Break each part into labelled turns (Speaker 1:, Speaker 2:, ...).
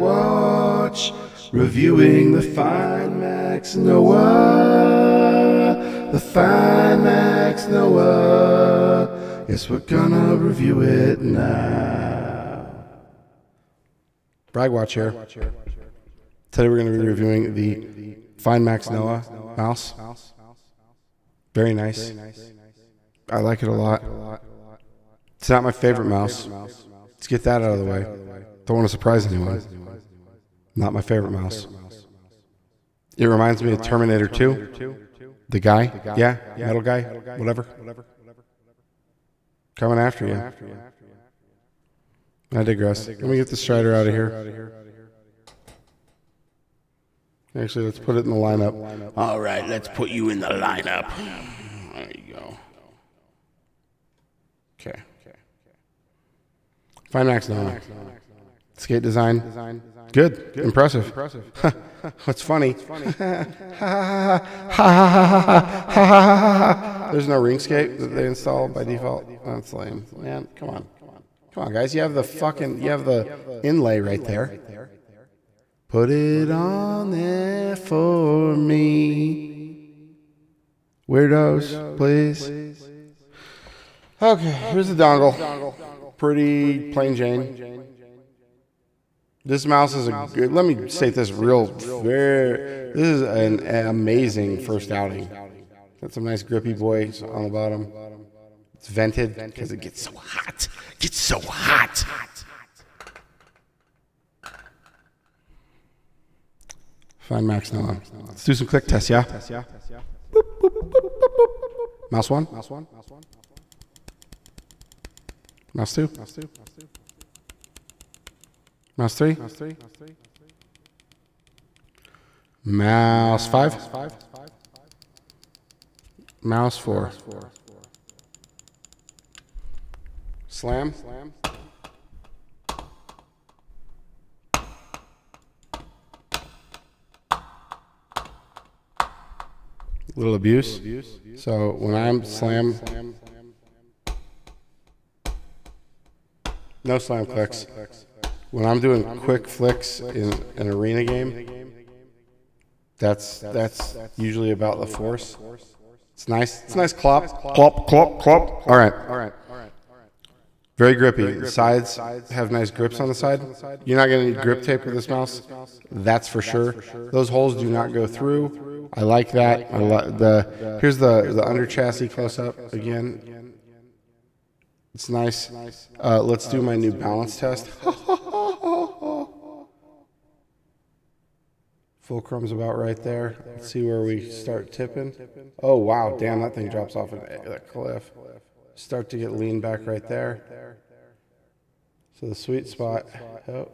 Speaker 1: FragWatch, reviewing the Finemax Noah. The Finemax Noah. Yes, we're gonna review it now. FragWatch here. Today we're going to be reviewing the Finemax Noah mouse. Very nice. I like it a lot. It's not my favorite mouse. Let's get that out of the way. Don't want to surprise anyone. Not my favorite mouse. It reminds me of Terminator 2. The guy. Yeah, metal guy. Whatever. Coming after you. I digress. Let me get the Strider out of here. Actually, let's put it in the lineup.
Speaker 2: All right, let's put you in the lineup. There you go.
Speaker 1: Okay. Finemax Noah. Skate design. Good. Impressive. What's funny? There's no ring skate that they install by default. That's lame. Man, come on, guys. You have the inlay right there. Put it on there for me. Weirdos, please. Okay, here's the dongle. Pretty plain Jane. This mouse is a good, let me state this this is an amazing first outing. Got some nice grippy boys on the bottom. It's vented because it gets so hot. Finemax Noah. Let's do some click tests, yeah? Boop, boop, boop, boop, boop. Mouse 1. Mouse 2. Mouse 3. Mouse 5. Mouse 4. Slam. Little abuse. So when I'm slam, no slam clicks. When I'm doing quick flicks in an arena game, that's usually about the force. It's nice. It's nice clop. All right. Very grippy. The sides have nice grips on the side. You're not going to need grip tape with this mouse. That's for sure. Those holes do not go through. I like that. Here's the under chassis close up again. It's nice. Let's do my new balance test. Fulcrum's about right there. Let's see where we start tipping. Oh wow, damn, that thing drops off a cliff. Start to get lean back right there. So the sweet spot. Oh,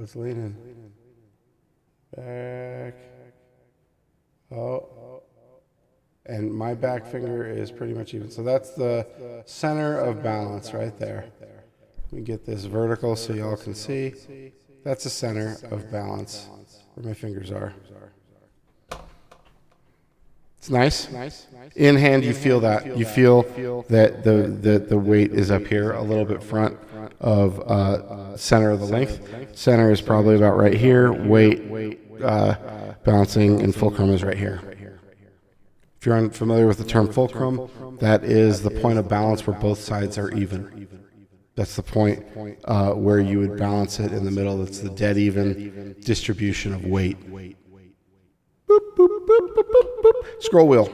Speaker 1: it's leaning. Back. Oh. And my back finger is pretty much even. So that's the center of balance right there. Let me get this vertical so y'all can see. That's the center of balance where my fingers are. It's nice. In hand, you feel that. You feel that the weight is up here, a little bit front of center of the length. Center is probably about right here. Weight, balancing, and fulcrum is right here. If you're unfamiliar with the term fulcrum, that is the point of balance where both sides are even. That's the point where you would balance it in the middle. That's the dead even distribution of weight. Boop, boop, boop, boop, boop, boop. Scroll wheel.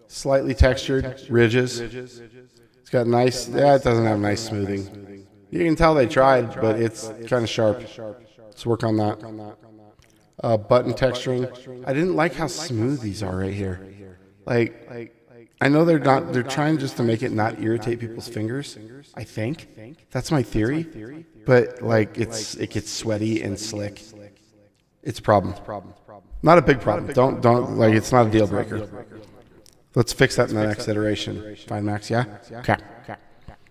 Speaker 1: Slightly textured ridges. It's got nice, it doesn't have nice smoothing. You can tell they tried, but it's kind of sharp. Let's work on that. Button texturing. I didn't like how smooth these are right here. Like, I know they're trying just to make it not irritate people's fingers. I think. That's my theory. But like, it gets sweaty and slick. It's a problem. Not a big problem. Don't like, it's not a deal breaker. Let's fix that in the next iteration. Finemax, yeah? Okay.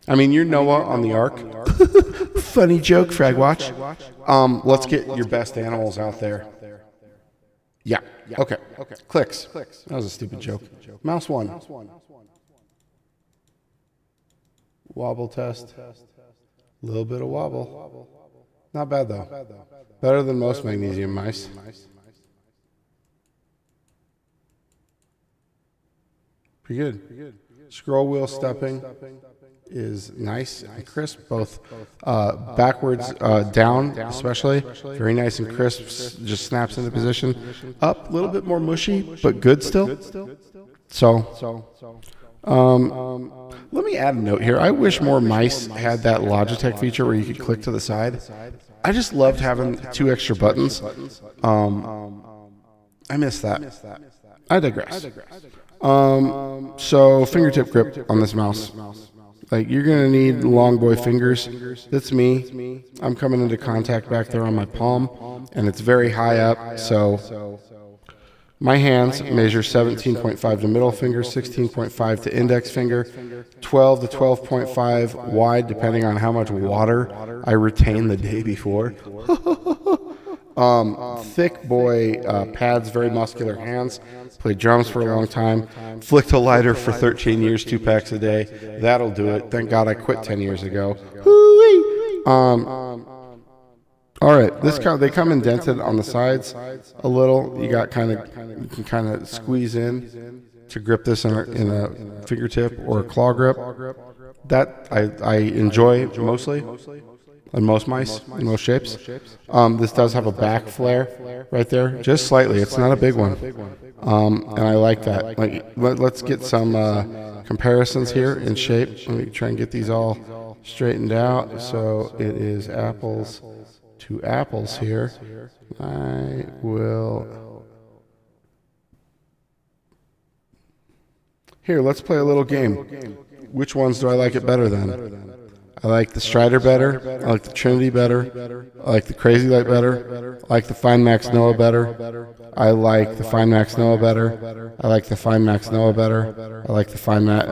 Speaker 1: I mean, you're Noah on the arc. Funny joke, FragWatch. Let's get your best animals out there. Yeah. Okay. Clicks. That was a stupid joke. Mouse 1. Wobble test. A little bit of wobble. Not bad though. Better than most magnesium mice. Pretty good. Scroll wheel stepping is nice and crisp, both backwards, down especially. Very nice and crisp, just snaps into position. Up, a little bit more mushy, but good still. So, let me add a note here. I wish more mice had that Logitech feature where you could click to the side. I just loved having 2 extra buttons. I miss that. I digress. So fingertip grip on this mouse. Like, you're gonna need long boy fingers. That's me. I'm coming into contact back there on my palm, and it's very high up. So my hands measure 17.5 to middle finger, 16.5 to index finger, 12 to 12.5 wide, depending on how much water I retain the day before. Thick boy pads, very muscular hands. Played drums for a long time. Flicked a lighter for 13 years, 2 packs a day. That'll do it. Thank God I quit 10 years ago. All right, they come indented on the sides a little. You can kind of squeeze in to grip this in a fingertip or a claw grip. That I enjoy mostly. On most mice, in most shapes. This does have a back flare right there, just slightly. It's not a big one. And I like that. Let's get some comparisons here in shape. Let me try and get these all straightened out. So it is apples to apples here. I will... Here, let's play a little game. Which ones do I like it better than? I like the Strider better. I like the Trinity better. I like the Crazy Light better. I like the Finemax Noah better. I like the Finemax Noah better. I like the Finemax Noah better. I like the Finemax...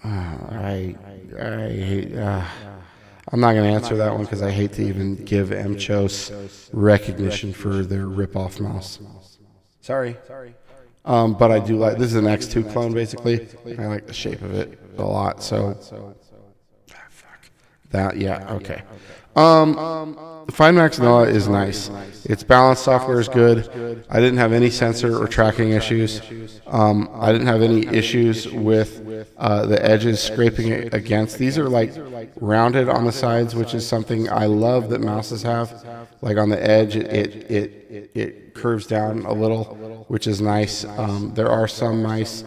Speaker 1: I hate... I'm not going to answer that one because I hate to even give Mchos recognition for their rip-off mouse. Sorry. But I do like... This is an X2 clone, basically. I like the shape of it a lot, so... That, yeah, okay. The Finemax Noah is nice. Its balance software is good. I didn't have any sensor or tracking issues. I didn't have any issues with the edges scraping it against. These are like rounded on the sides, which is something I love that mouses have. Like on the edge, it curves down a little, which is nice. There are some mice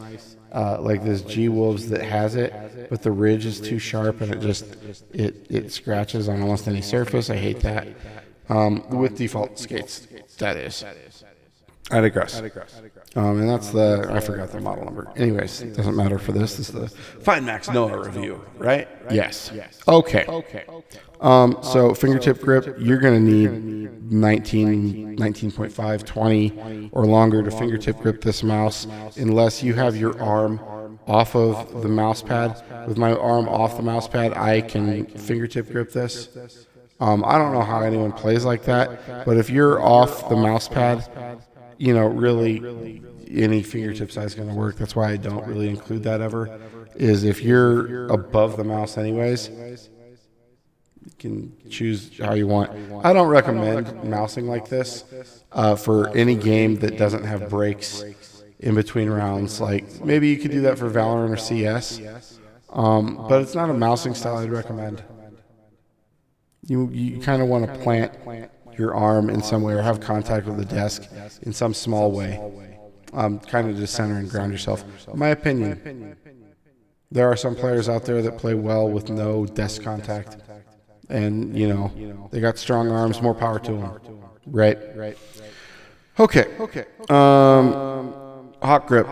Speaker 1: like this G-Wolves that has it, but the ridge is too sharp and it scratches on almost any surface. I hate that. With default skates, that is. I digress. And that's the... I forgot the model number. Anyways, it doesn't matter for this. This is the Finemax Noah review, right? Yes. Okay. So fingertip grip, you're going to need 19.5, 20 or longer to fingertip grip this mouse, unless you have your arm off of the mouse pad. With my arm off the mouse pad, I can fingertip grip this. I don't know how anyone plays like that, but if you're off the mouse pad, really any fingertip size is going to work. That's why I don't really include that ever, is if you're above the mouse anyways, you can choose how you want. I don't recommend mousing like this for any game that doesn't have breaks in between rounds. Like, maybe you could do that for Valorant or CS, but it's not a mousing style I'd recommend. You kind of want to plant your arm in some way or have contact with the desk in some small way. Kind of just center and ground yourself. My opinion. There are some players out there that play well with no desk contact. And, they got strong arms, more power to them. Right. Okay. Hot grip.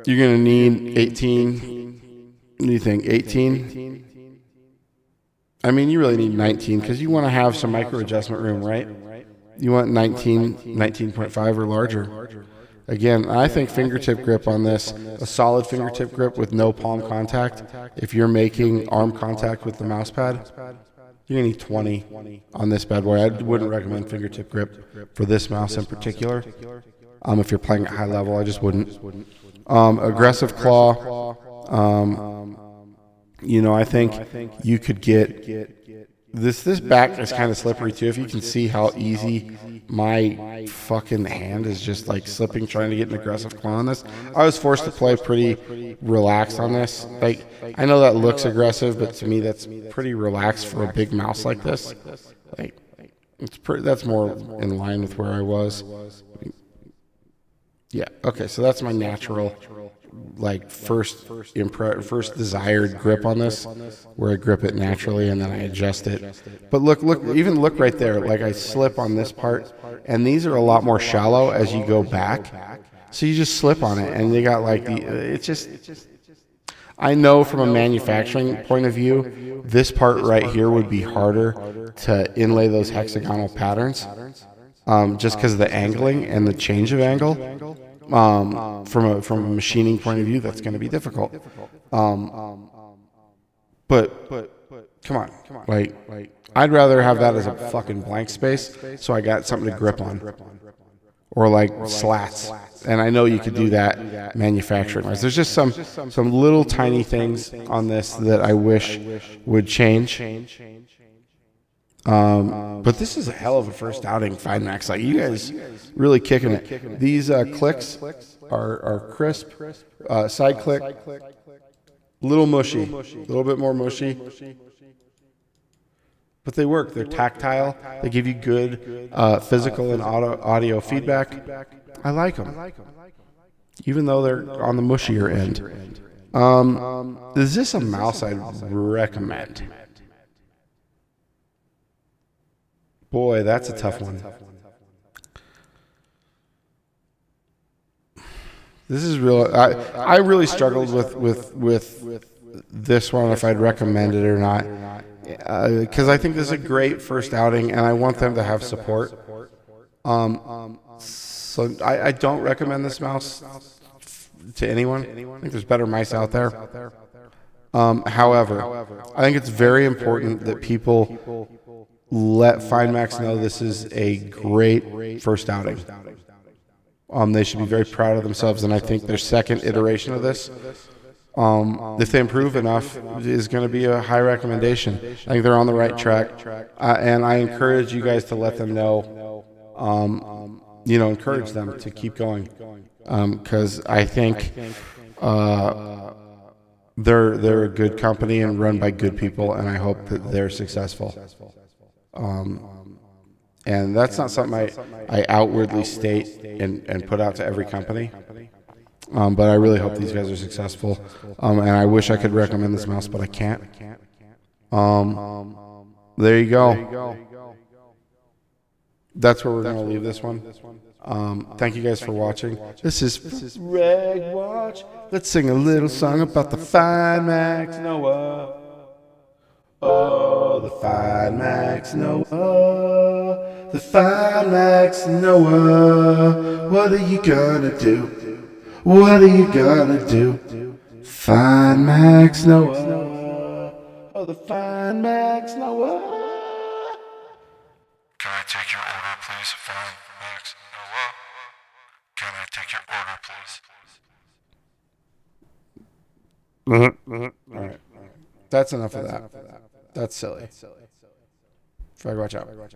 Speaker 1: You're going to need 18. What do you think? 18? I mean, you really need 19 because you want to have some micro adjustment room, right? You want 19.5 or larger. Again, I think fingertip grip on this, a solid fingertip grip with no palm contact. If you're making arm contact with the mouse pad, you're going to need 20 on this bad boy. I wouldn't recommend fingertip grip for this mouse in particular. If you're playing at high level, I just wouldn't. Aggressive claw. I think you could get this back is kind of slippery too. If you can see how easy my fucking hand is just like slipping, trying to get an aggressive claw on this. I was forced to play pretty relaxed on this. Like, I know that looks aggressive, but to me that's pretty relaxed for a big mouse like this. Like, that's more in line with where I was. Yeah. Okay. So that's my natural, like, first desired grip on this, where I grip it naturally and then I adjust it. But look, look right there. Like, I slip on this part, and these are a lot more shallow as you go back. So you just slip on it, and you got like it's just. I know from a manufacturing point of view, this part right here would be harder to inlay those hexagonal patterns. Just because of the angling and the change of angle. From a machining point of view, that's going to be difficult. But come on, like, I'd rather have that as a fucking blank space, so I got something to grip on, or like slats. And I know you could do that manufacturing-wise. There's just some little tiny things on this that I wish would change. But this is a hell of a first outing, Finemax. Like, you guys really kicking it. These clicks are crisp, side click, little mushy, a little bit more mushy. But they work. They're tactile. They give you good physical and audio feedback. I like them, even though they're on the mushier end. Is this a mouse I'd recommend? Boy, that's a tough one. This is real. I really struggled with this one, if I'd recommend it or not, because I think this is a great first outing, and I want them to have support. So I don't recommend this mouse to anyone. I think there's better mice out there. However, I think it's very important that people let Finemax know this is a great first outing. They should be very proud of themselves, and I think their second iteration of this, if they improve enough, is going to be a high recommendation. I think they're on the right track, and I encourage you guys to let them know, encourage them to keep going, because I think they're a good company and run by good people, and I hope that they're successful. And that's not something I outwardly state and put out to every company. But I really hope these guys are successful. And I wish I could recommend this mouse, but I can't. There you go. That's where we're going to leave this one. Thank you guys for watching. This is FragWatch. Let's sing a little song about the Finemax Noah. Oh, the Finemax Noah, the Finemax Noah. What are you gonna do? What are you gonna do? Finemax Noah, oh, the Finemax Noah.
Speaker 3: Can I take your order, please, Finemax Noah? Can I take your order, please?
Speaker 1: All right. That's enough of that. That's silly. FragWatch out.